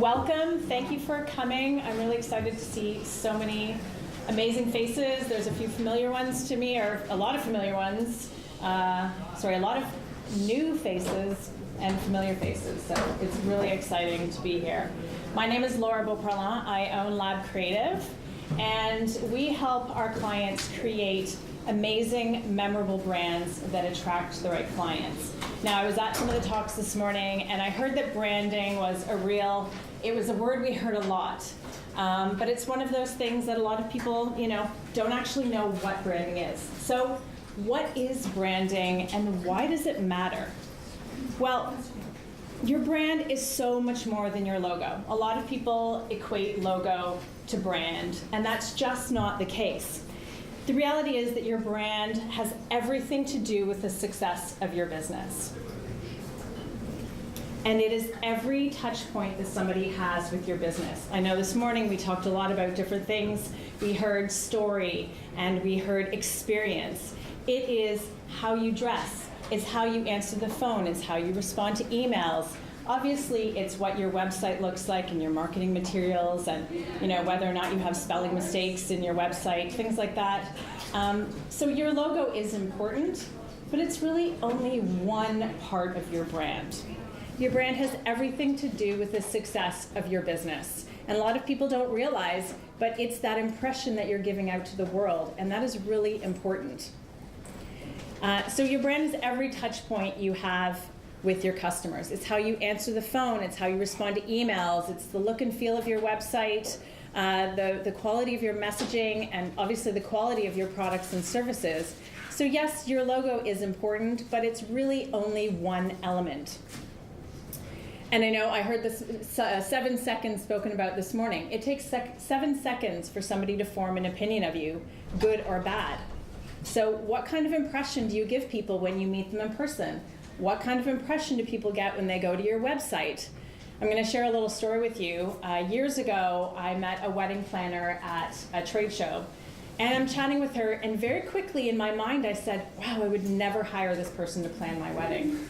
Welcome. Thank you for coming. I'm really excited to see so many amazing faces. There's a few familiar ones to me, or a lot of familiar ones. A lot of new faces and familiar faces. So it's really exciting to be here. My name is Laura Beauparlant. I own Lab Creative, and we help our clients create amazing, memorable brands that attract the right clients. Now, I was at some of the talks this morning, and I heard that branding was a word we heard a lot. But it's one of those things that a lot of people, don't actually know what branding is. So what is branding, and why does it matter? Well, your brand is so much more than your logo. A lot of people equate logo to brand, and that's just not the case. The reality is that your brand has everything to do with the success of your business. And it is every touch point that somebody has with your business. I know this morning we talked a lot about different things. We heard story and we heard experience. It is how you dress. It's how you answer the phone. It's how you respond to emails. Obviously, it's what your website looks like and your marketing materials, and whether or not you have spelling mistakes in your website, things like that. So your logo is important, but it's really only one part of your brand. Your brand has everything to do with the success of your business. And a lot of people don't realize, but it's that impression that you're giving out to the world, and that is really important. So your brand is every touch point you have with your customers. It's how you answer the phone, it's how you respond to emails, it's the look and feel of your website, the quality of your messaging, and obviously the quality of your products and services. So yes, your logo is important, but it's really only one element. And I know I heard this 7 seconds spoken about this morning. It takes 7 seconds for somebody to form an opinion of you, good or bad. So what kind of impression do you give people when you meet them in person? What kind of impression do people get when they go to your website? I'm going to share a little story with you. Years ago, I met a wedding planner at a trade show, and I'm chatting with her, and very quickly in my mind I said, wow, I would never hire this person to plan my wedding.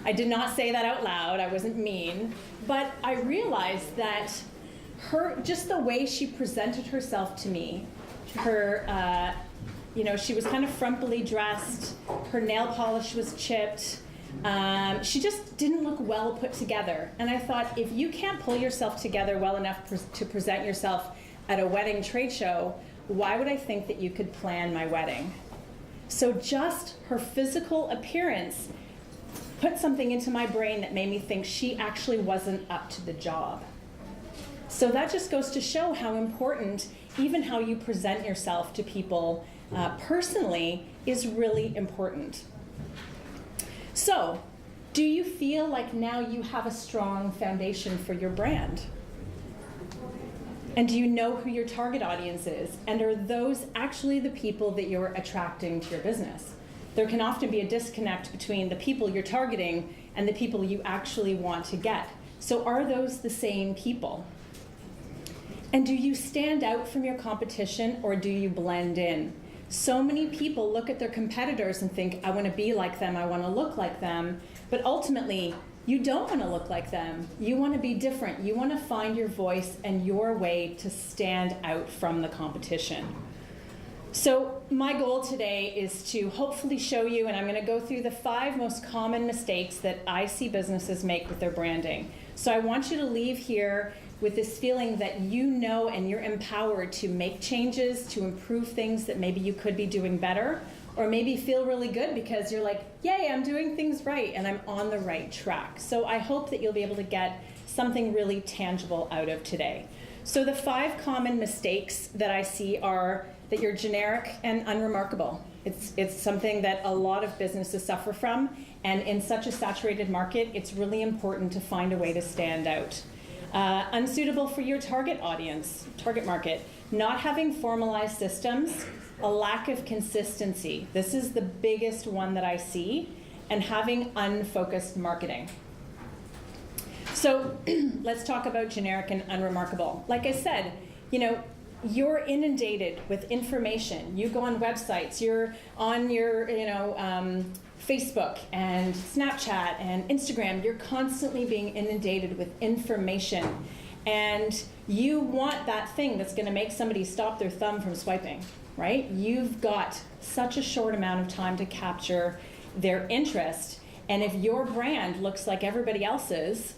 I did not say that out loud, I wasn't mean, but I realized that just the way she presented herself to me, she was kind of frumpily dressed, her nail polish was chipped, she just didn't look well put together. And I thought, if you can't pull yourself together well enough to present yourself at a wedding trade show, why would I think that you could plan my wedding? So just her physical appearance put something into my brain that made me think she actually wasn't up to the job. So that just goes to show how important even how you present yourself to people personally is really important. So, do you feel like now you have a strong foundation for your brand? And do you know who your target audience is? And are those actually the people that you're attracting to your business? There can often be a disconnect between the people you're targeting and the people you actually want to get. So are those the same people? And do you stand out from your competition, or do you blend in? So many people look at their competitors and think, I want to be like them, I want to look like them, but ultimately, you don't want to look like them. You want to be different. You want to find your voice and your way to stand out from the competition. So my goal today is to hopefully show you, and I'm going to go through the 5 most common mistakes that I see businesses make with their branding. So I want you to leave here with this feeling that you know and you're empowered to make changes, to improve things that maybe you could be doing better, or maybe feel really good because you're like, yay, I'm doing things right and I'm on the right track. So I hope that you'll be able to get something really tangible out of today. So the 5 common mistakes that I see are that you're generic and unremarkable. It's something that a lot of businesses suffer from, and in such a saturated market, it's really important to find a way to stand out. Unsuitable for your target audience, target market, not having formalized systems, a lack of consistency. This is the biggest one that I see, and having unfocused marketing. So let's talk about generic and unremarkable. Like I said, you're inundated with information. You go on websites, you're on your, Facebook and Snapchat and Instagram. You're constantly being inundated with information. And you want that thing that's going to make somebody stop their thumb from swiping, right? You've got such a short amount of time to capture their interest. And if your brand looks like everybody else's,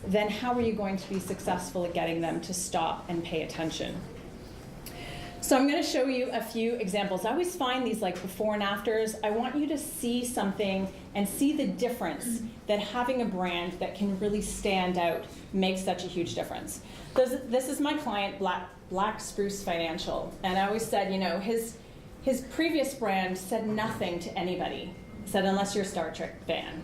then how are you going to be successful at getting them to stop and pay attention? So I'm going to show you a few examples. I always find these like before and afters. I want you to see something and see the difference that having a brand that can really stand out makes such a huge difference. This is my client, Black Spruce Financial. And I always said, his previous brand said nothing to anybody. Said, unless you're a Star Trek fan.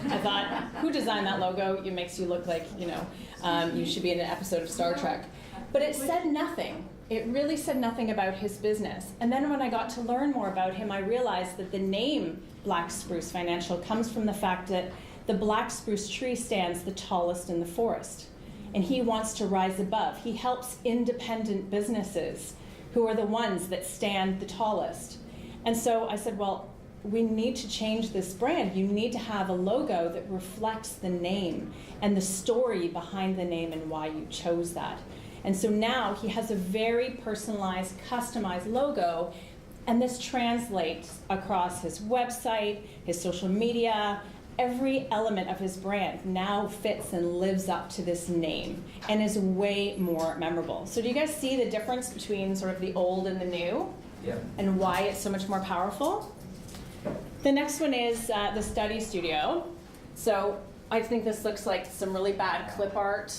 I thought, who designed that logo? It makes you look like, you should be in an episode of Star Trek. But it said nothing. It really said nothing about his business. And then when I got to learn more about him, I realized that the name Black Spruce Financial comes from the fact that the black spruce tree stands the tallest in the forest. And he wants to rise above. He helps independent businesses who are the ones that stand the tallest. And so I said, well, we need to change this brand. You need to have a logo that reflects the name and the story behind the name and why you chose that. And so now he has a very personalized, customized logo, and this translates across his website, his social media. Every element of his brand now fits and lives up to this name and is way more memorable. So do you guys see the difference between sort of the old and the new? Yeah. And why it's so much more powerful? The next one is the study studio. So I think this looks like some really bad clip art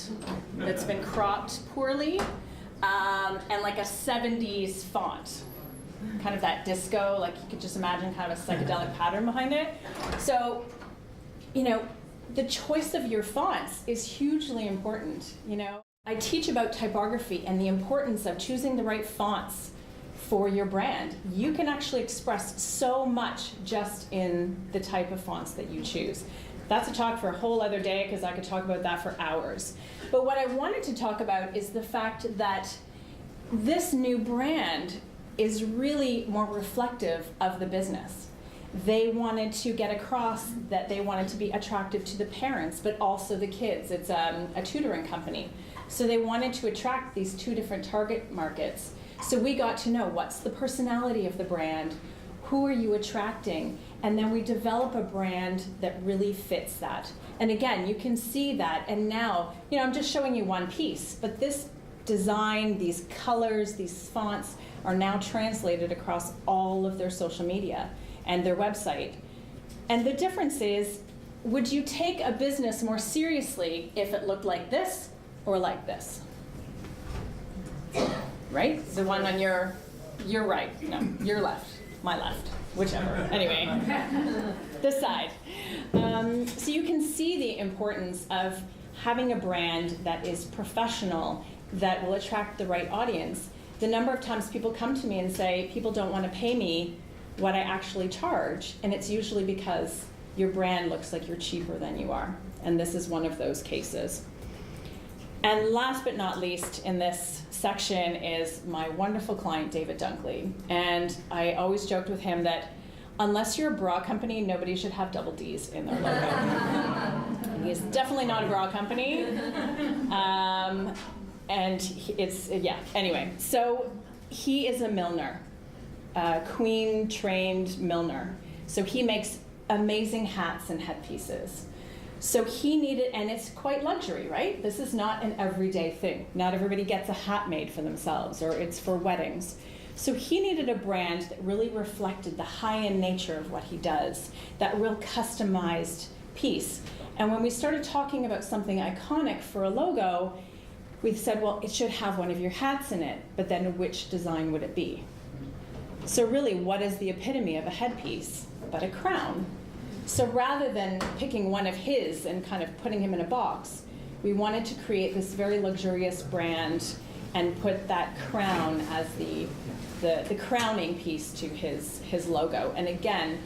that's been cropped poorly, and like a 70s font. Kind of that disco, like you could just imagine kind of a psychedelic pattern behind it. So, the choice of your fonts is hugely important, I teach about typography and the importance of choosing the right fonts for your brand. You can actually express so much just in the type of fonts that you choose. That's a talk for a whole other day because I could talk about that for hours. But what I wanted to talk about is the fact that this new brand is really more reflective of the business. They wanted to get across that they wanted to be attractive to the parents, but also the kids. It's a tutoring company. So they wanted to attract these two different target markets. So we got to know what's the personality of the brand, who are you attracting, and then we develop a brand that really fits that. And again, you can see that, and now, I'm just showing you one piece, but this design, these colors, these fonts are now translated across all of their social media and their website. And the difference is, would you take a business more seriously if it looked like this or like this? Right? The one on your right, no, your left, my left, whichever. Anyway, this side. So you can see the importance of having a brand that is professional, that will attract the right audience. The number of times people come to me and say, people don't want to pay me what I actually charge, and it's usually because your brand looks like you're cheaper than you are. And this is one of those cases. And last but not least in this section is my wonderful client, David Dunkley. And I always joked with him that unless you're a bra company, nobody should have double D's in their logo. He's definitely not a bra company. Anyway, so he is a milliner, a queen-trained milliner. So he makes amazing hats and headpieces. So he needed, and it's quite luxury, right? This is not an everyday thing. Not everybody gets a hat made for themselves, or it's for weddings. So he needed a brand that really reflected the high-end nature of what he does, that real customized piece. And when we started talking about something iconic for a logo, we said, well, it should have one of your hats in it, but then which design would it be? So really, what is the epitome of a headpiece but a crown? So rather than picking one of his and kind of putting him in a box, we wanted to create this very luxurious brand and put that crown as the crowning piece to his logo. And again,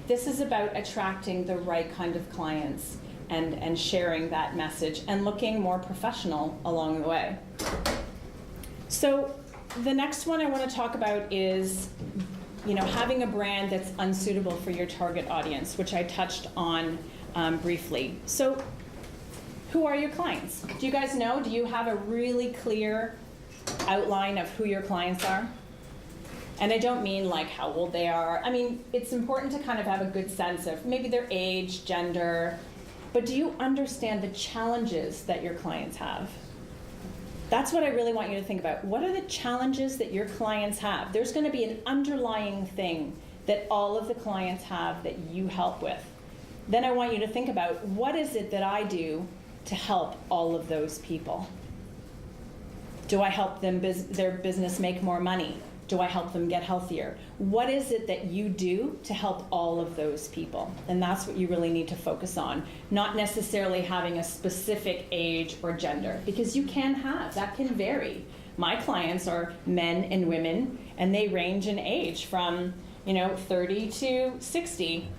this is about attracting the right kind of clients and sharing that message and looking more professional along the way. So the next one I want to talk about is, having a brand that's unsuitable for your target audience, which I touched on briefly. So who are your clients? Do you guys know? Do you have a really clear outline of who your clients are? And I don't mean like how old they are. I mean, it's important to kind of have a good sense of maybe their age, gender, but do you understand the challenges that your clients have? That's what I really want you to think about. What are the challenges that your clients have? There's going to be an underlying thing that all of the clients have that you help with. Then I want you to think about, what is it that I do to help all of those people? Do I help them their business make more money? Do I help them get healthier? What is it that you do to help all of those people? And that's what you really need to focus on, not necessarily having a specific age or gender, because that can vary. My clients are men and women, and they range in age from 30 to 60.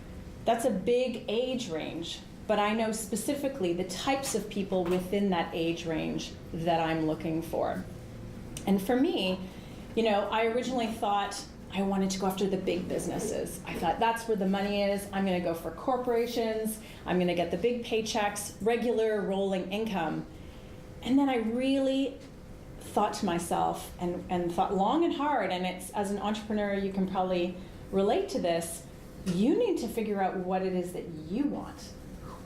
That's a big age range, but I know specifically the types of people within that age range that I'm looking for. And for me, I originally thought I wanted to go after the big businesses. I thought that's where the money is. I'm going to go for corporations. I'm going to get the big paychecks, regular rolling income. And then I really thought to myself and thought long and hard, and it's, as an entrepreneur, you can probably relate to this. You need to figure out what it is that you want.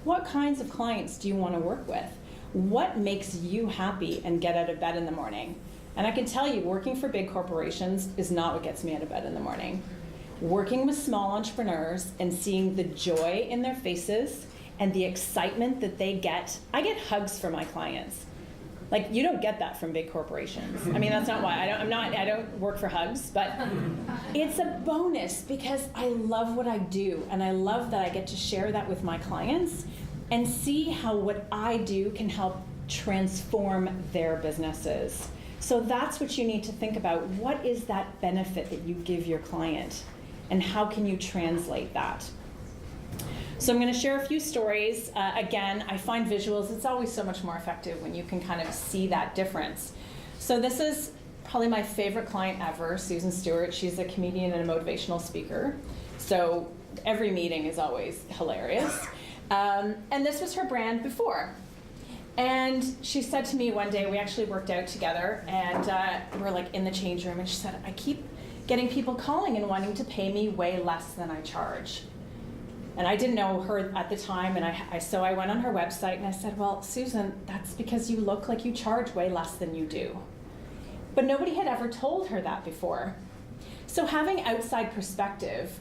What kinds of clients do you want to work with? What makes you happy and get out of bed in the morning? And I can tell you, working for big corporations is not what gets me out of bed in the morning. Working with small entrepreneurs and seeing the joy in their faces and the excitement that they get. I get hugs from my clients. Like, you don't get that from big corporations. I mean, that's not why. I don't work for hugs, but it's a bonus because I love what I do, and I love that I get to share that with my clients and see how what I do can help transform their businesses. So that's what you need to think about. What is that benefit that you give your client, and how can you translate that? So I'm going to share a few stories. Again, I find visuals, it's always so much more effective when you can kind of see that difference. So this is probably my favorite client ever, Susan Stewart. She's a comedian and a motivational speaker. So every meeting is always hilarious. And this was her brand before. And she said to me one day, we actually worked out together, and we're like in the change room, and she said, I keep getting people calling and wanting to pay me way less than I charge. And I didn't know her at the time, and so I went on her website and I said, well, Susan, that's because you look like you charge way less than you do. But nobody had ever told her that before. So having outside perspective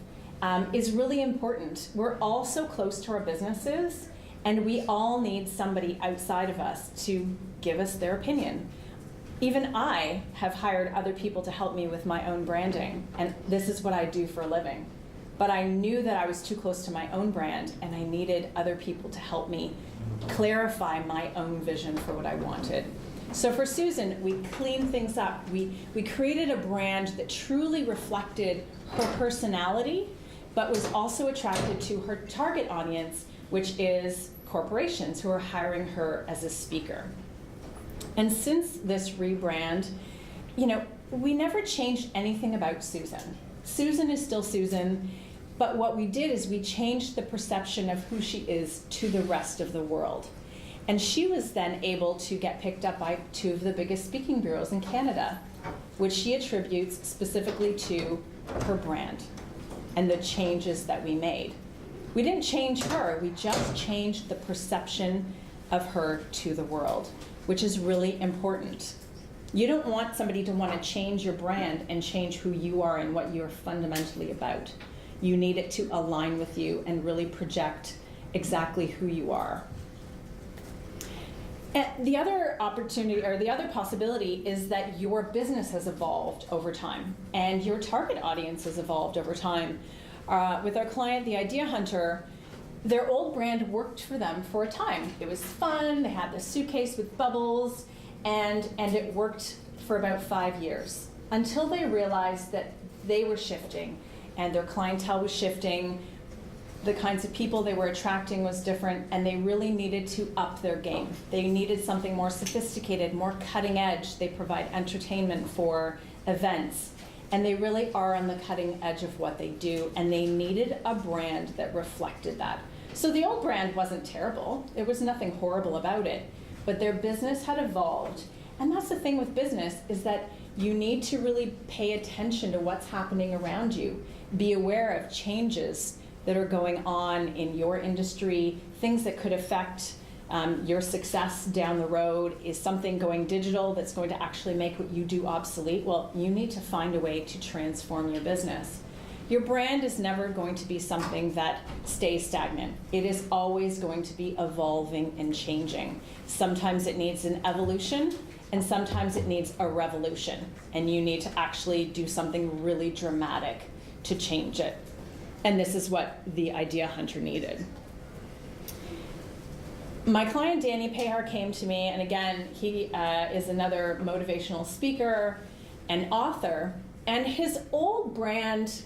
is really important. We're all so close to our businesses, and we all need somebody outside of us to give us their opinion. Even I have hired other people to help me with my own branding, and this is what I do for a living. But I knew that I was too close to my own brand, and I needed other people to help me clarify my own vision for what I wanted. So for Susan, we cleaned things up. We created a brand that truly reflected her personality, but was also attracted to her target audience, which is corporations who are hiring her as a speaker. And since this rebrand, we never changed anything about Susan. Susan is still Susan, but what we did is we changed the perception of who she is to the rest of the world. And she was then able to get picked up by two of the biggest speaking bureaus in Canada, which she attributes specifically to her brand and the changes that we made. We didn't change her, we just changed the perception of her to the world, which is really important. You don't want somebody to want to change your brand and change who you are and what you're fundamentally about. You need it to align with you and really project exactly who you are. And the other opportunity, or the other possibility, is that your business has evolved over time and your target audience has evolved over time. With our client, the Idea Hunter, their old brand worked for them for a time. It was fun, they had this suitcase with bubbles, and it worked for about 5 years, until they realized that they were shifting and their clientele was shifting. The kinds of people they were attracting was different, and they really needed to up their game. They needed something more sophisticated, more cutting edge. They provide entertainment for events, and they really are on the cutting edge of what they do, and they needed a brand that reflected that. So the old brand wasn't terrible. There was nothing horrible about it, but their business had evolved. And that's the thing with business, is that you need to really pay attention to what's happening around you. Be aware of changes that are going on in your industry, things that could affect your success down the road. Is something going digital that's going to actually make what you do obsolete? Well, you need to find a way to transform your business. Your brand is never going to be something that stays stagnant. It is always going to be evolving and changing. Sometimes it needs an evolution, and sometimes it needs a revolution, and you need to actually do something really dramatic to change it. And this is what the Idea Hunter needed. My client Danny Pahar came to me, and again, he is another motivational speaker and author, and his old brand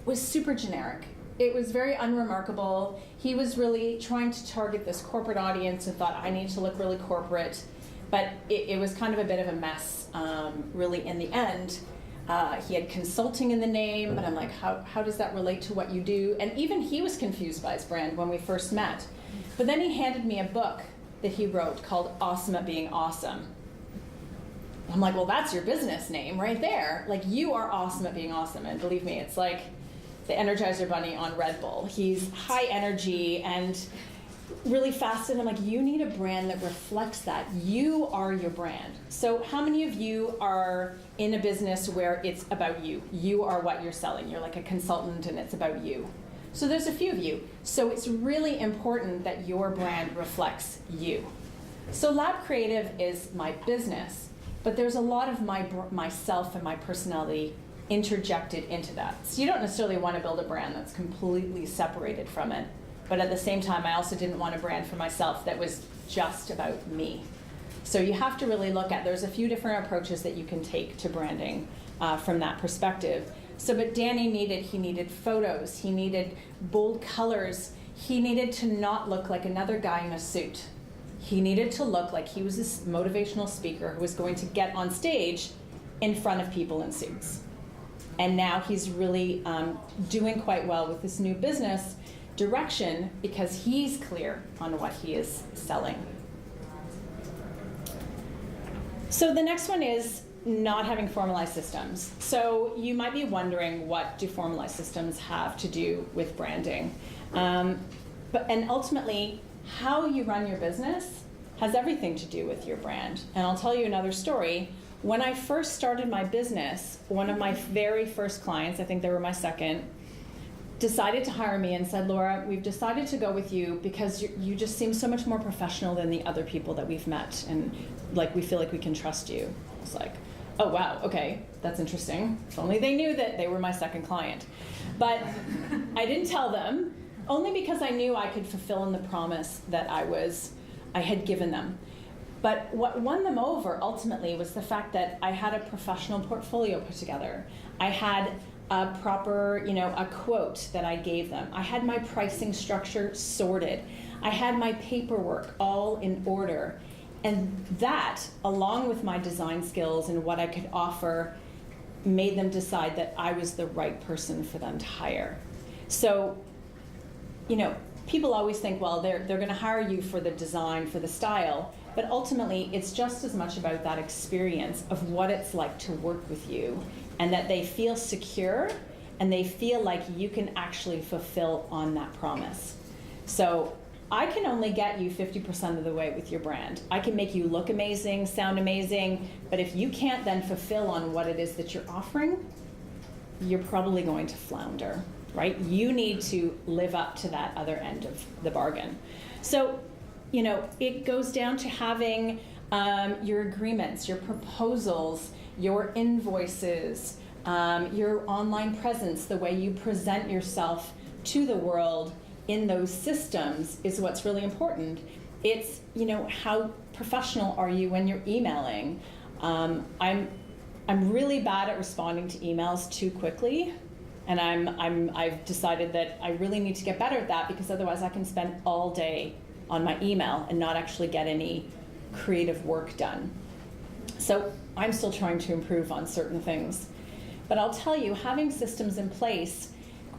was super generic. It was very unremarkable. He was really trying to target this corporate audience and thought, I need to look really corporate, but it was kind of a bit of a mess, really, in the end. He had consulting in the name, but I'm like, how does that relate to what you do? And even he was confused by his brand when we first met. But then he handed me a book that he wrote called Awesome at Being Awesome. I'm like, well, that's your business name right there. Like, you are awesome at being awesome. And believe me, it's like the Energizer Bunny on Red Bull. He's high energy and really fast, and I'm like, you need a brand that reflects that. You are your brand. So how many of you are in a business where it's about you? You are what you're selling. You're like a consultant and it's about you. So there's a few of you. So it's really important that your brand reflects you. So Lab Creative is my business, but there's a lot of myself and my personality interjected into that. So you don't necessarily want to build a brand that's completely separated from it. But at the same time, I also didn't want a brand for myself that was just about me. So you have to really look at, there's a few different approaches that you can take to branding from that perspective. So, but Danny needed photos, he needed bold colors, he needed to not look like another guy in a suit. He needed to look like he was a motivational speaker who was going to get on stage in front of people in suits. And now he's really doing quite well with this new business direction because he's clear on what he is selling. So the next one is not having formalized systems. So you might be wondering, what do formalized systems have to do with branding? And ultimately, how you run your business has everything to do with your brand. And I'll tell you another story. When I first started my business, one of my very first clients, I think they were my second, decided to hire me and said, Laura, we've decided to go with you because you just seem so much more professional than the other people that we've met, and like we feel like we can trust you. I was like, oh wow, okay, that's interesting. If only they knew that they were my second client. But I didn't tell them, only because I knew I could fulfill in the promise that I had given them. But what won them over ultimately was the fact that I had a professional portfolio put together. I had a proper, a quote that I gave them. I had my pricing structure sorted. I had my paperwork all in order. And that, along with my design skills and what I could offer, made them decide that I was the right person for them to hire. So, people always think, well, they're going to hire you for the design, for the style, but ultimately it's just as much about that experience of what it's like to work with you, and that they feel secure and they feel like you can actually fulfill on that promise. So I can only get you 50% of the way with your brand. I can make you look amazing, sound amazing, but if you can't then fulfill on what it is that you're offering, you're probably going to flounder, right? You need to live up to that other end of the bargain. So, it goes down to having your agreements, your proposals, your invoices, your online presence, the way you present yourself to the world in those systems is what's really important. It's, how professional are you when you're emailing? I'm really bad at responding to emails too quickly. And I've decided that I really need to get better at that, because otherwise I can spend all day on my email and not actually get any creative work done. So I'm still trying to improve on certain things. But I'll tell you, having systems in place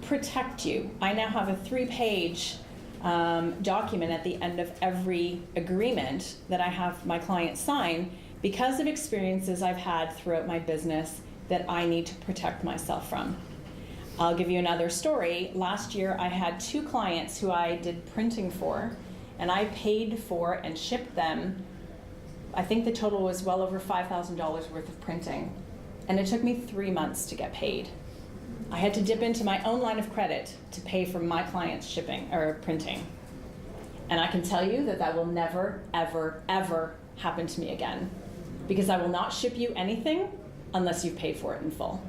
protect you. I now have a 3-page document at the end of every agreement that I have my clients sign, because of experiences I've had throughout my business that I need to protect myself from. I'll give you another story. Last year I had 2 clients who I did printing for, and I paid for and shipped them, I think the total was well over $5,000 worth of printing. And it took me 3 months to get paid. I had to dip into my own line of credit to pay for my clients' shipping or printing. And I can tell you that that will never, ever, ever happen to me again, because I will not ship you anything unless you've paid for it in full.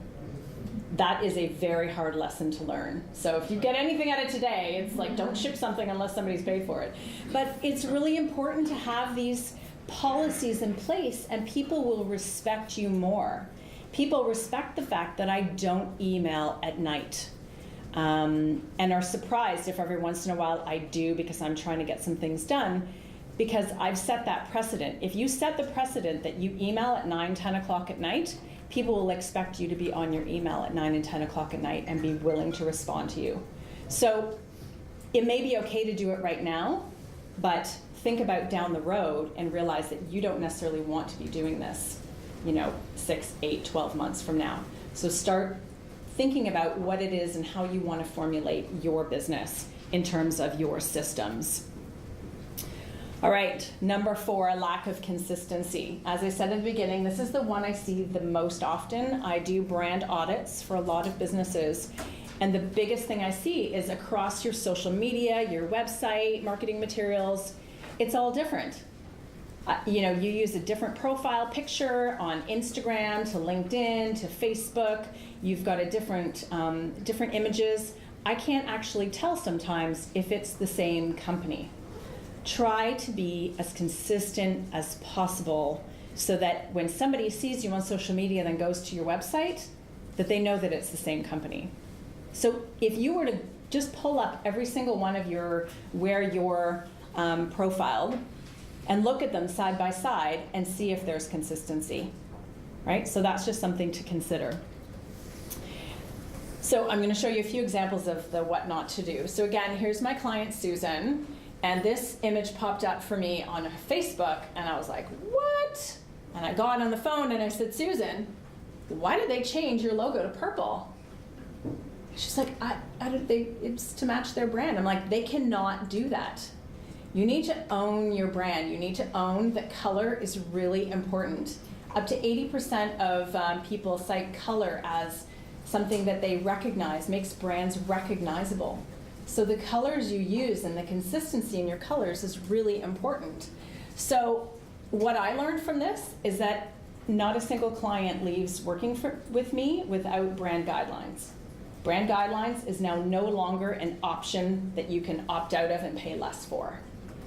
That is a very hard lesson to learn. So if you get anything out of today, it's like, don't ship something unless somebody's paid for it. But it's really important to have these policies in place, and people will respect you more. People respect the fact that I don't email at night, and are surprised if every once in a while I do, because I'm trying to get some things done, because I've set that precedent. If you set the precedent that you email at 9, 10 o'clock at night, people will expect you to be on your email at 9 and 10 o'clock at night and be willing to respond to you. So it may be okay to do it right now, but think about down the road and realize that you don't necessarily want to be doing this, 6, 8, 12 months from now. So start thinking about what it is and how you want to formulate your business in terms of your systems. All right, number 4, lack of consistency. As I said at the beginning, this is the one I see the most often. I do brand audits for a lot of businesses, and the biggest thing I see is across your social media, your website, marketing materials, it's all different. You use a different profile picture on Instagram to LinkedIn to Facebook. You've got a different images. I can't actually tell sometimes if it's the same company. Try to be as consistent as possible, so that when somebody sees you on social media and then goes to your website, that they know that it's the same company. So if you were to just pull up every single one of where you're profiled and look at them side by side and see if there's consistency, right? So that's just something to consider. So I'm going to show you a few examples of the what not to do. So again, here's my client Susan, and this image popped up for me on Facebook, and I was like, what? And I got on the phone and I said, Susan, why did they change your logo to purple? She's like, it's to match their brand. I'm like, they cannot do that. You need to own your brand. You need to own that color is really important. Up to 80% of people cite color as something that they recognize, makes brands recognizable. So the colors you use and the consistency in your colors is really important. So what I learned from this is that not a single client leaves working with me without brand guidelines. Brand guidelines is now no longer an option that you can opt out of and pay less for,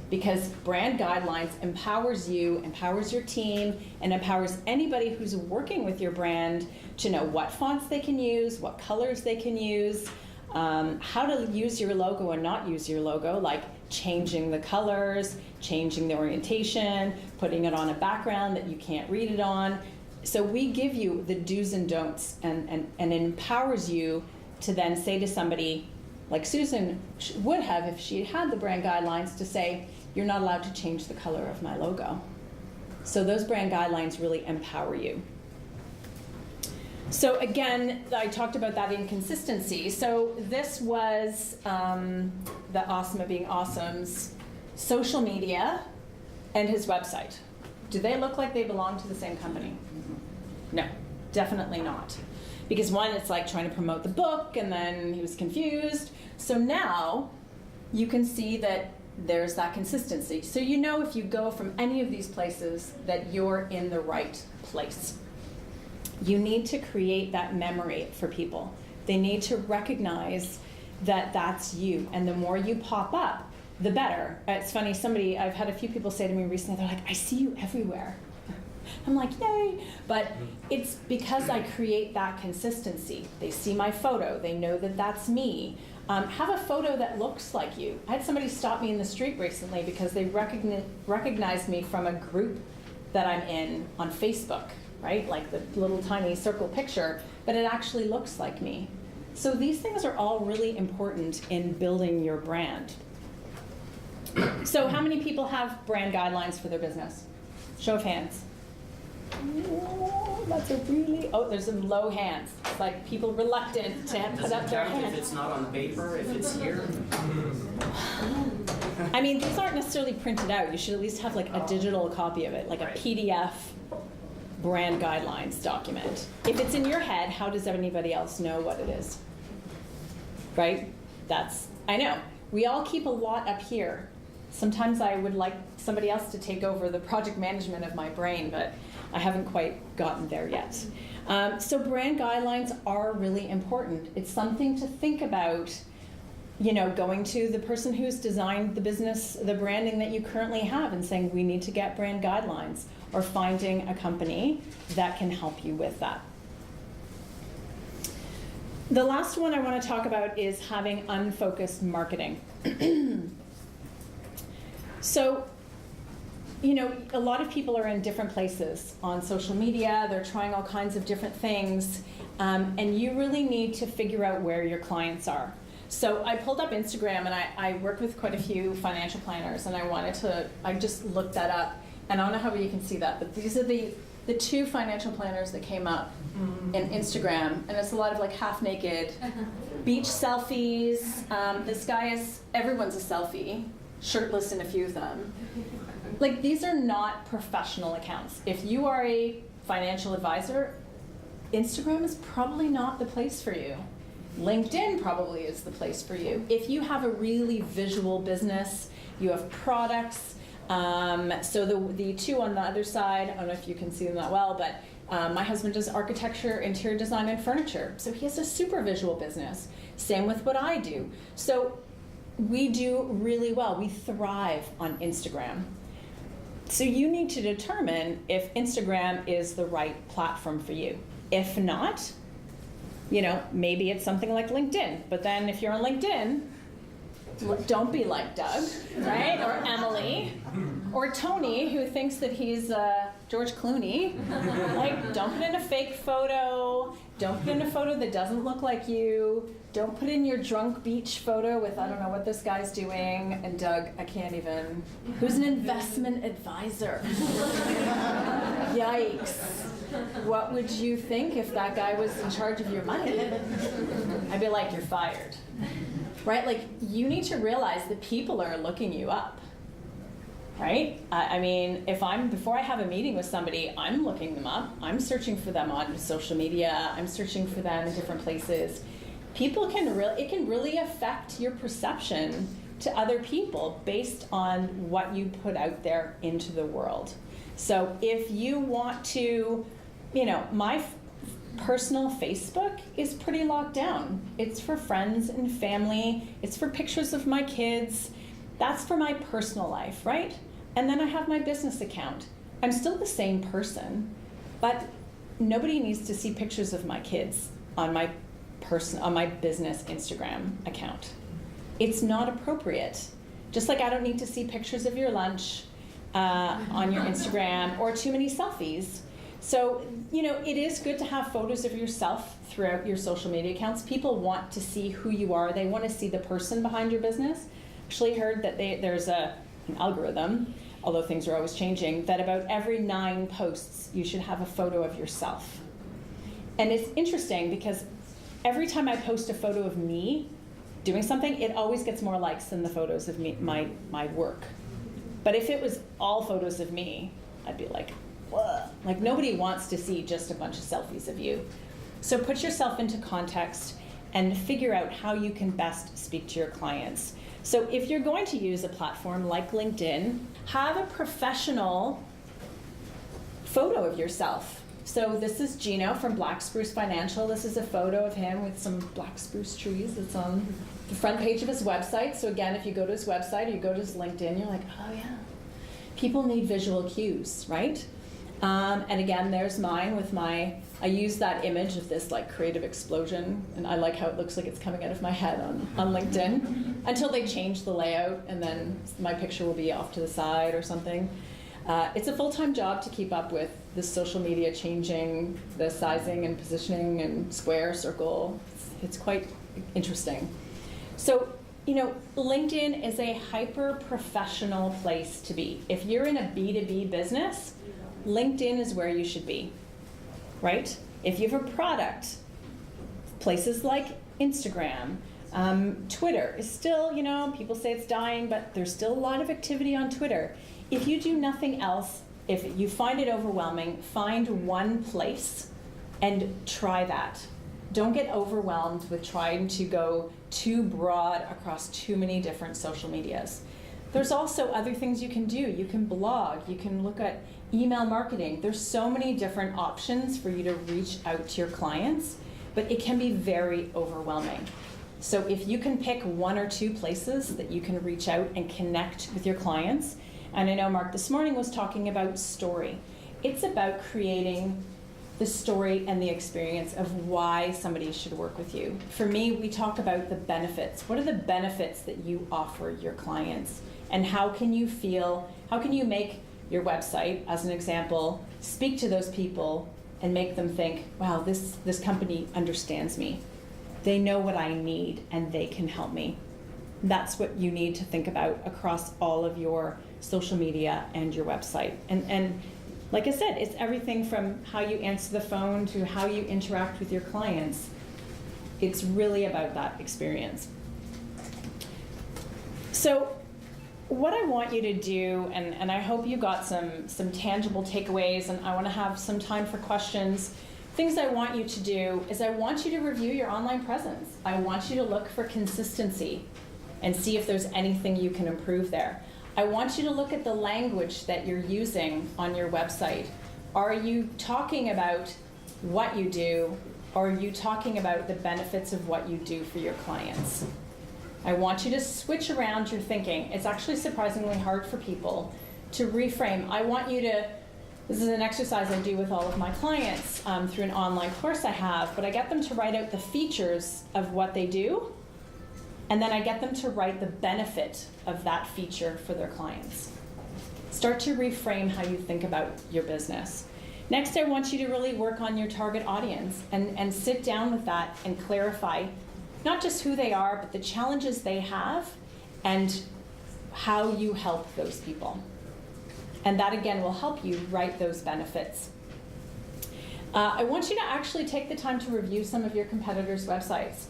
because brand guidelines empowers you, empowers your team, and empowers anybody who's working with your brand to know what fonts they can use, what colors they can use, how to use your logo and not use your logo, like changing the colors, changing the orientation, putting it on a background that you can't read it on. So we give you the do's and don'ts, and it empowers you to then say to somebody, like Susan would have if she had the brand guidelines, to say, you're not allowed to change the color of my logo. So those brand guidelines really empower you. So again, I talked about that inconsistency. So this was the Awesome at Being Awesome's social media and his website. Do they look like they belong to the same company? No, definitely not. Because one, it's like trying to promote the book, and then he was confused. So now you can see that there's that consistency. So you know if you go from any of these places that you're in the right place. You need to create that memory for people. They need to recognize that that's you, and the more you pop up, the better. It's funny, I've had a few people say to me recently, they're like, I see you everywhere. I'm like, yay! But it's because I create that consistency. They see my photo, they know that that's me. Have a photo that looks like you. I had somebody stop me in the street recently because they recognized me from a group that I'm in on Facebook, right? Like the little tiny circle picture, but it actually looks like me. So these things are all really important in building your brand. So how many people have brand guidelines for their business? Show of hands. Oh, that's a really, there's some low hands. It's like people reluctant to put up their hands. If it's not on paper, if it's here. I mean, these aren't necessarily printed out. You should at least have like a digital copy of it, like a PDF brand guidelines document. If it's in your head, how does anybody else know what it is? Right? I know. We all keep a lot up here. Sometimes I would like somebody else to take over the project management of my brain, but I haven't quite gotten there yet. So brand guidelines are really important. It's something to think about, going to the person who's designed the business, the branding that you currently have, and saying, we need to get brand guidelines, or finding a company that can help you with that. The last one I want to talk about is having unfocused marketing. So, a lot of people are in different places on social media. They're trying all kinds of different things, and you really need to figure out where your clients are. So I pulled up Instagram, and I work with quite a few financial planners, and I just looked that up, and I don't know how you can see that, but these are the two financial planners that came up in Instagram, and it's a lot of like half naked beach selfies. This guy everyone's a selfie, shirtless in a few of them. Like, these are not professional accounts. If you are a financial advisor, Instagram is probably not the place for you. LinkedIn probably is the place for you. If you have a really visual business, you have products. So the two on the other side, I don't know if you can see them that well, but my husband does architecture, interior design, and furniture. So he has a super visual business. Same with what I do. So we do really well. We thrive on Instagram. So you need to determine if Instagram is the right platform for you. If not, maybe it's something like LinkedIn. But then if you're on LinkedIn, don't be like Doug, right? Or Emily, or Tony, who thinks that he's George Clooney. Like, don't put in a fake photo. Don't put in a photo that doesn't look like you. Don't put in your drunk beach photo with, I don't know what this guy's doing. And Doug, I can't even. Who's an investment advisor? Yikes. What would you think if that guy was in charge of your money? I'd be like, you're fired. Right? Like, you need to realize that people are looking you up. Right? I mean, before I have a meeting with somebody, I'm looking them up. I'm searching for them on social media. I'm searching for them in different places. It can really affect your perception to other people based on what you put out there into the world. So if you want to, my personal Facebook is pretty locked down. It's for friends and family. It's for pictures of my kids. That's for my personal life, right? And then I have my business account. I'm still the same person, but nobody needs to see pictures of my kids on my business Instagram account. It's not appropriate. Just like I don't need to see pictures of your lunch on your Instagram or too many selfies. So, it is good to have photos of yourself throughout your social media accounts. People want to see who you are. They want to see the person behind your business. Actually heard that there's an algorithm, although things are always changing, that about every 9 posts you should have a photo of yourself. And it's interesting because every time I post a photo of me doing something, it always gets more likes than the photos of me, my work. But if it was all photos of me, I'd be like, whoa. Like, nobody wants to see just a bunch of selfies of you. So put yourself into context and figure out how you can best speak to your clients. So if you're going to use a platform like LinkedIn, have a professional photo of yourself. So this is Gino from Black Spruce Financial. This is a photo of him with some black spruce trees. It's on the front page of his website. So again, if you go to his website or you go to his LinkedIn, you're like, oh yeah. People need visual cues, right? And again, there's mine with I use that image of this like creative explosion, and I like how it looks like it's coming out of my head on LinkedIn, until they change the layout, and then my picture will be off to the side or something. It's a full-time job to keep up with the social media changing, the sizing and positioning and square, circle. It's quite interesting. So, LinkedIn is a hyper-professional place to be. If you're in a B2B business, LinkedIn is where you should be, right? If you have a product, places like Instagram, Twitter is still, people say it's dying, but there's still a lot of activity on Twitter. If you do nothing else, if you find it overwhelming, find one place and try that. Don't get overwhelmed with trying to go too broad across too many different social medias. There's also other things you can do. You can blog, you can look at email marketing. There's so many different options for you to reach out to your clients, but it can be very overwhelming. So if you can pick one or two places that you can reach out and connect with your clients, and I know Mark this morning was talking about story. It's about creating the story and the experience of why somebody should work with you. For me, we talk about the benefits. What are the benefits that you offer your clients? And how can you make your website, as an example, speak to those people and make them think, wow, this company understands me. They know what I need and they can help me. That's what you need to think about across all of your social media and your website. And like I said, it's everything from how you answer the phone to how you interact with your clients. It's really about that experience. So what I want you to do, and I hope you got some tangible takeaways, and I want to have some time for questions. Things I want you to do is I want you to review your online presence. I want you to look for consistency and see if there's anything you can improve there. I want you to look at the language that you're using on your website. Are you talking about what you do, or are you talking about the benefits of what you do for your clients? I want you to switch around your thinking. It's actually surprisingly hard for people to reframe. I want you to, this is an exercise I do with all of my clients through an online course I have, but I get them to write out the features of what they do, and then I get them to write the benefit of that feature for their clients. Start to reframe how you think about your business. Next, I want you to really work on your target audience and sit down with that and clarify not just who they are, but the challenges they have and how you help those people. And that, again, will help you write those benefits. I want you to actually take the time to review some of your competitors' websites.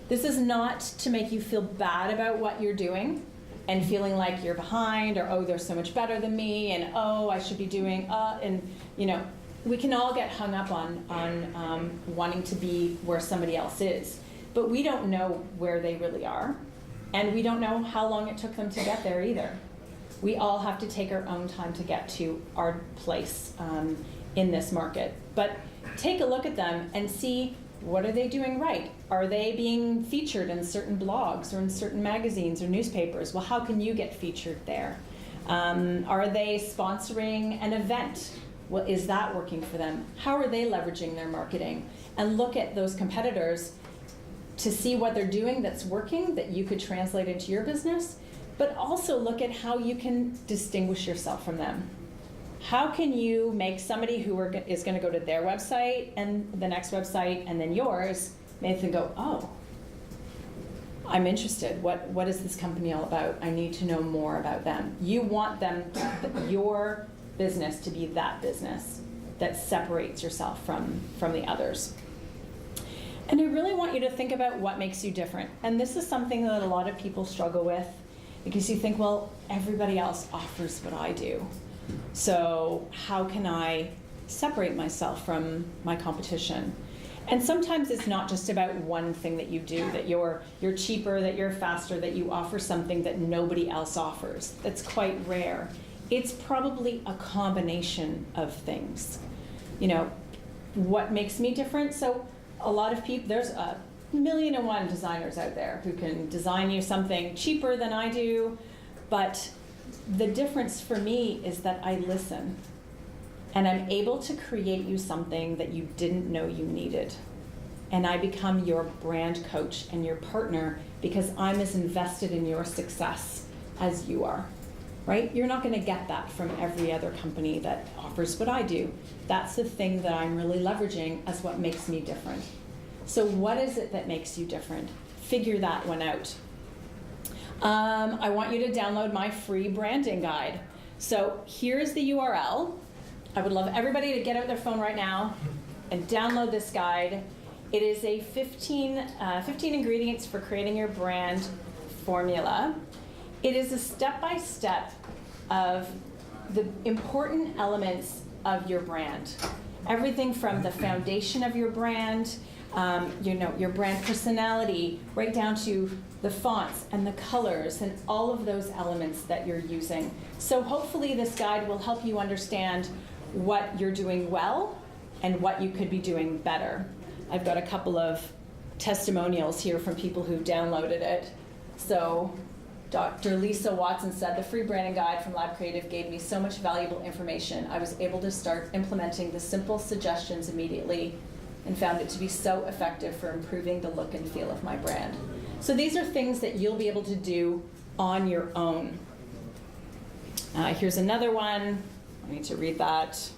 This is not to make you feel bad about what you're doing and feeling like you're behind, or, oh, they're so much better than me, and, oh, I should be doing, and, we can all get hung up on wanting to be where somebody else is. But we don't know where they really are, and we don't know how long it took them to get there either. We all have to take our own time to get to our place in this market. But take a look at them and see, what are they doing right? Are they being featured in certain blogs or in certain magazines or newspapers? Well, how can you get featured there? Are they sponsoring an event? Well, is that working for them? How are they leveraging their marketing? And look at those competitors to see what they're doing that's working, that you could translate into your business, but also look at how you can distinguish yourself from them. How can you make somebody who is going to go to their website and the next website and then yours, make them go, oh, I'm interested. What is this company all about? I need to know more about them. You want your business to be that business that separates yourself from the others. And I really want you to think about what makes you different. And this is something that a lot of people struggle with, because you think, well, everybody else offers what I do. So how can I separate myself from my competition? And sometimes it's not just about one thing that you do, that you're cheaper, that you're faster, that you offer something that nobody else offers. That's quite rare. It's probably a combination of things. What makes me different? So a lot of people, there's 1,000,001 designers out there who can design you something cheaper than I do, but the difference for me is that I listen. and I'm able to create you something that you didn't know you needed. And I become your brand coach and your partner because I'm as invested in your success as you are, right? You're not going to get that from every other company that offers what I do. That's the thing that I'm really leveraging as what makes me different. So what is it that makes you different? Figure that one out. I want you to download my free branding guide. So here's the URL. I would love everybody to get out their phone right now and download this guide. It is a 15 ingredients for creating your brand formula. It is a step-by-step of the important elements of your brand. Everything from the foundation of your brand, your brand personality, right down to the fonts and the colors and all of those elements that you're using. So hopefully this guide will help you understand what you're doing well and what you could be doing better. I've got a couple of testimonials here from people who've downloaded it. So Dr. Lisa Watson said, the free branding guide from Lab Creative gave me so much valuable information. I was able to start implementing the simple suggestions immediately and found it to be so effective for improving the look and feel of my brand. So these are things that you'll be able to do on your own. Here's another one. I need to read that.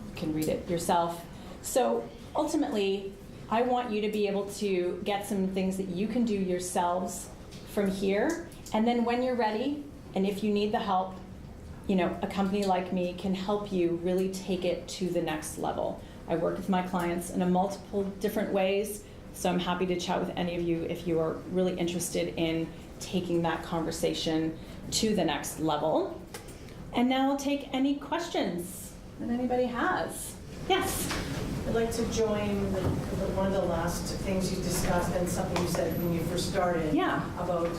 You can read it yourself. So ultimately, I want you to be able to get some things that you can do yourselves from here. And then when you're ready, and if you need the help, a company like me can help you really take it to the next level. I work with my clients in multiple different ways, so I'm happy to chat with any of you if you are really interested in taking that conversation to the next level. And now I'll take any questions that anybody has. Yes? I'd like to join one of the last things you discussed and something you said when you first started. Yeah. About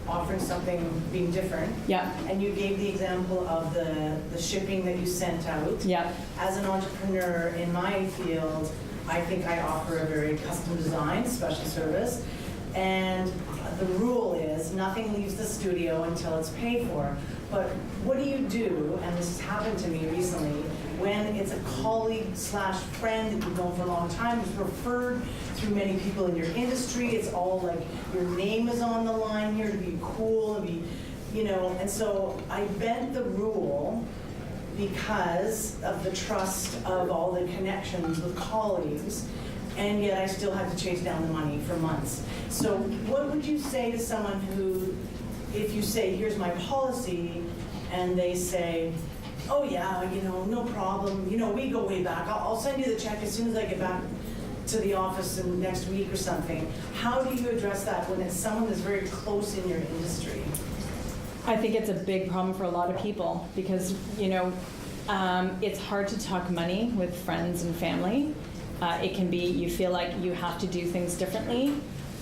offering something being different. Yeah. And you gave the example of the shipping that you sent out. Yeah. As an entrepreneur in my field, I think I offer a very custom design special service. And the rule is nothing leaves the studio until it's paid for. But what do you do, and this has happened to me recently, when it's a colleague slash friend that you've known for a long time, who's referred through many people in your industry, it's all like your name is on the line here to be cool, and be, and so I bent the rule because of the trust of all the connections with colleagues, and yet I still had to chase down the money for months. So what would you say to someone who, if you say, here's my policy, and they say, oh yeah, no problem, we go way back, I'll send you the check as soon as I get back to the office in next week or something. How do you address that when it's someone that's very close in your industry? I think it's a big problem for a lot of people because, it's hard to talk money with friends and family. It can be, you feel like you have to do things differently.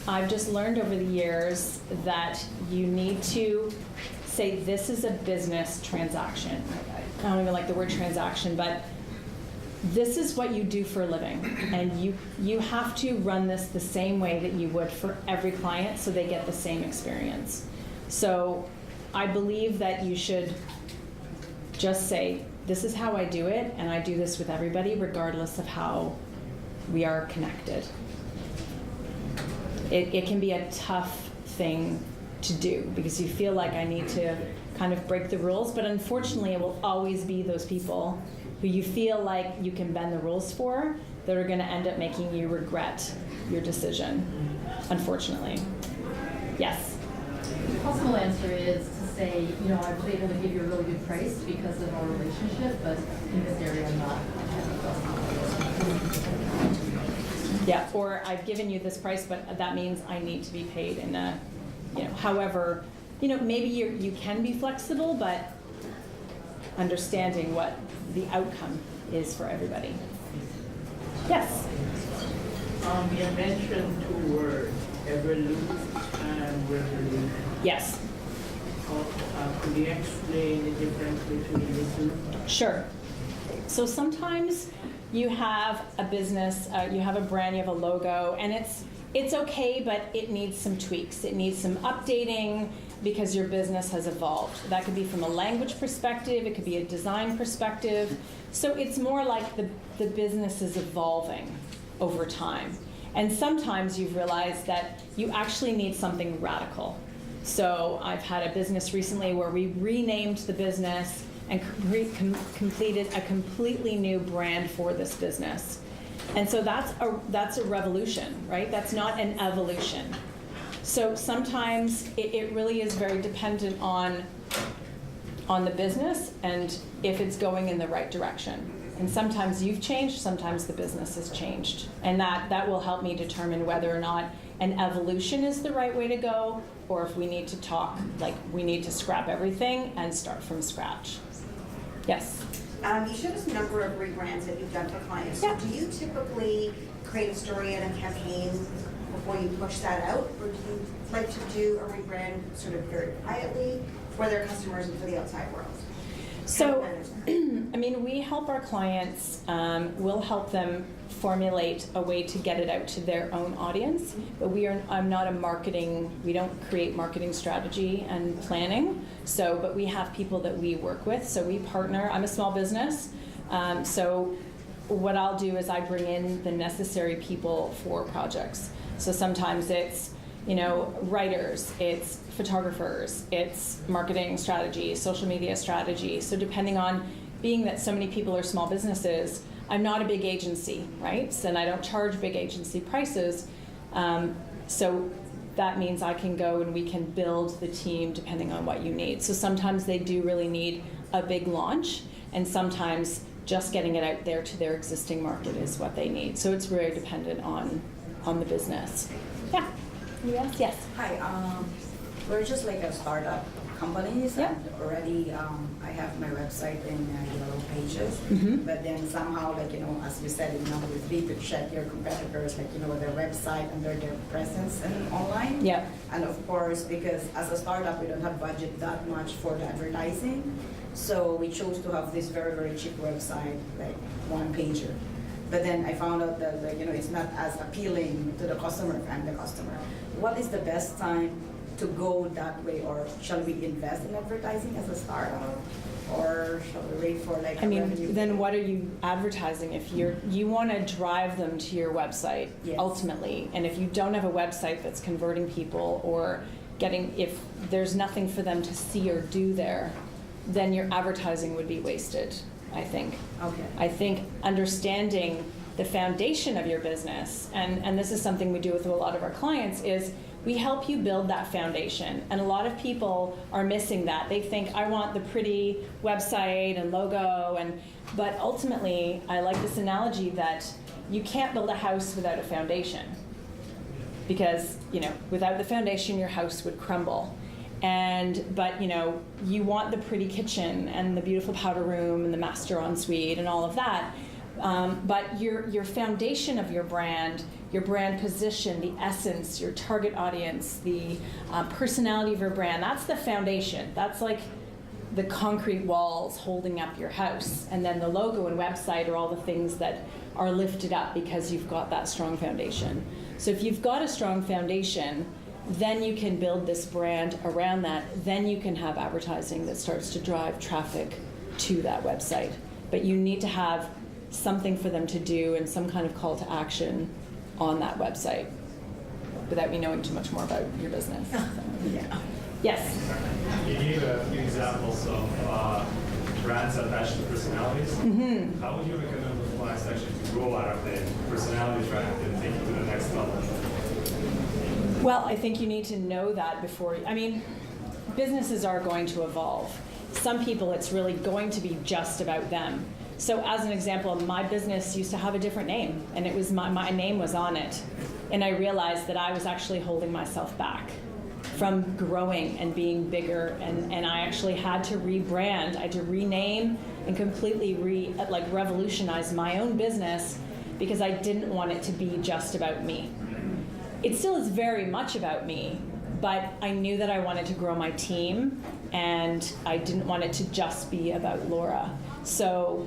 I've just learned over the years that you need to say this is a business transaction. I don't even like the word transaction, but this is what you do for a living. And you have to run this the same way that you would for every client so they get the same experience. So I believe that you should just say, this is how I do it, and I do this with everybody regardless of how we are connected. It can be a tough thing to do because you feel like I need to kind of break the rules, but unfortunately it will always be those people who you feel like you can bend the rules for that are going to end up making you regret your decision, unfortunately. Yes? The possible answer is to say, I was able to give you a really good price because of our relationship, but in this area I'm not. Yeah, or I've given you this price, but that means I need to be paid in a, however, maybe you can be flexible, but understanding what the outcome is for everybody. Yes? You mentioned two words, evolute and revolute. Yes. Could you explain the difference between the two? Sure. So sometimes you have a business, you have a brand, you have a logo, and it's okay, but it needs some tweaks. It needs some updating because your business has evolved. That could be from a language perspective, it could be a design perspective. So it's more like the business is evolving over time. And sometimes you've realized that you actually need something radical. So I've had a business recently where we renamed the business and completed a completely new brand for this business. And so that's a revolution, right? That's not an evolution. So sometimes it really is very dependent on the business and if it's going in the right direction. And sometimes you've changed, sometimes the business has changed. And that will help me determine whether or not an evolution is the right way to go, or if we need to talk, like we need to scrap everything and start from scratch. Yes? You showed us a number of rebrands that you've done for clients. Yeah. So do you typically create a story and a campaign before you push that out? Or do you like to do a rebrand sort of very quietly for their customers and for the outside world? So, I mean, we help our clients, we'll help them formulate a way to get it out to their own audience, but I'm not we don't create marketing strategy and planning, but we have people that we work with, so we partner. I'm a small business, so what I'll do is I bring in the necessary people for projects. So sometimes it's, writers, it's photographers, it's marketing strategy, social media strategy. So depending on, being that so many people are small businesses, I'm not a big agency, right? And I don't charge big agency prices. So that means I can go and we can build the team depending on what you need. So sometimes they do really need a big launch, and sometimes just getting it out there to their existing market is what they need. So it's very dependent on the business. Yeah. Yes. Yes. Hi, we're just like a startup companies, Yeah. and already I have my website in Yellow Pages, but then somehow, as you said, with need to check your competitors, their website and their presence and online. Yeah. And of course, because as a startup, we don't have budget that much for the advertising, so we chose to have this very, very cheap website, like one pager. But then I found out that it's not as appealing to the customer if I'm the customer. What is the best time to go that way, or shall we invest in advertising as a startup, or shall we wait for revenue? Then what are you advertising? If you want to drive them to your website, Yes. ultimately, and if you don't have a website that's converting people or if there's nothing for them to see or do there, then your advertising would be wasted, I think. Okay. I think understanding the foundation of your business, and this is something we do with a lot of our clients, is we help you build that foundation. And a lot of people are missing that. They think, I want the pretty website and logo, but ultimately, I like this analogy that you can't build a house without a foundation. Because, without the foundation, your house would crumble. But you want the pretty kitchen and the beautiful powder room and the master ensuite and all of that. But your foundation of your brand position, the essence, your target audience, the personality of your brand, that's the foundation. That's like the concrete walls holding up your house. And then the logo and website are all the things that are lifted up because you've got that strong foundation. So if you've got a strong foundation, then you can build this brand around that. Then you can have advertising that starts to drive traffic to that website. But you need to have something for them to do and some kind of call to action on that website without me knowing too much more about your business. So. Yeah. Yes? You gave a few examples of brands attached to personalities. Mm-hmm. How would you recommend those clients actually to grow out of the personality brand and take it to the next level? Well, I think you need to know that before. Businesses are going to evolve. Some people, it's really going to be just about them. So as an example, my business used to have a different name, and it was my name was on it. And I realized that I was actually holding myself back from growing and being bigger, and I actually had to rebrand. I had to rename and completely revolutionize my own business because I didn't want it to be just about me. It still is very much about me, but I knew that I wanted to grow my team, and I didn't want it to just be about Laura. So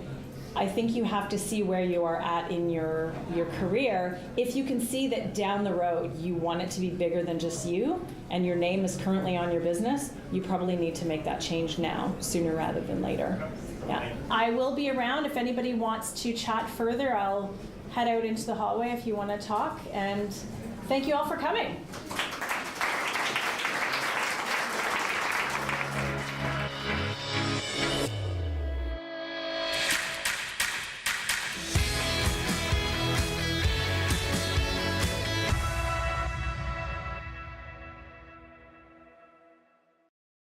I think you have to see where you are at in your career. If you can see that down the road you want it to be bigger than just you, and your name is currently on your business, you probably need to make that change now, sooner rather than later. Yeah, I will be around. If anybody wants to chat further, I'll head out into the hallway if you want to talk. And thank you all for coming.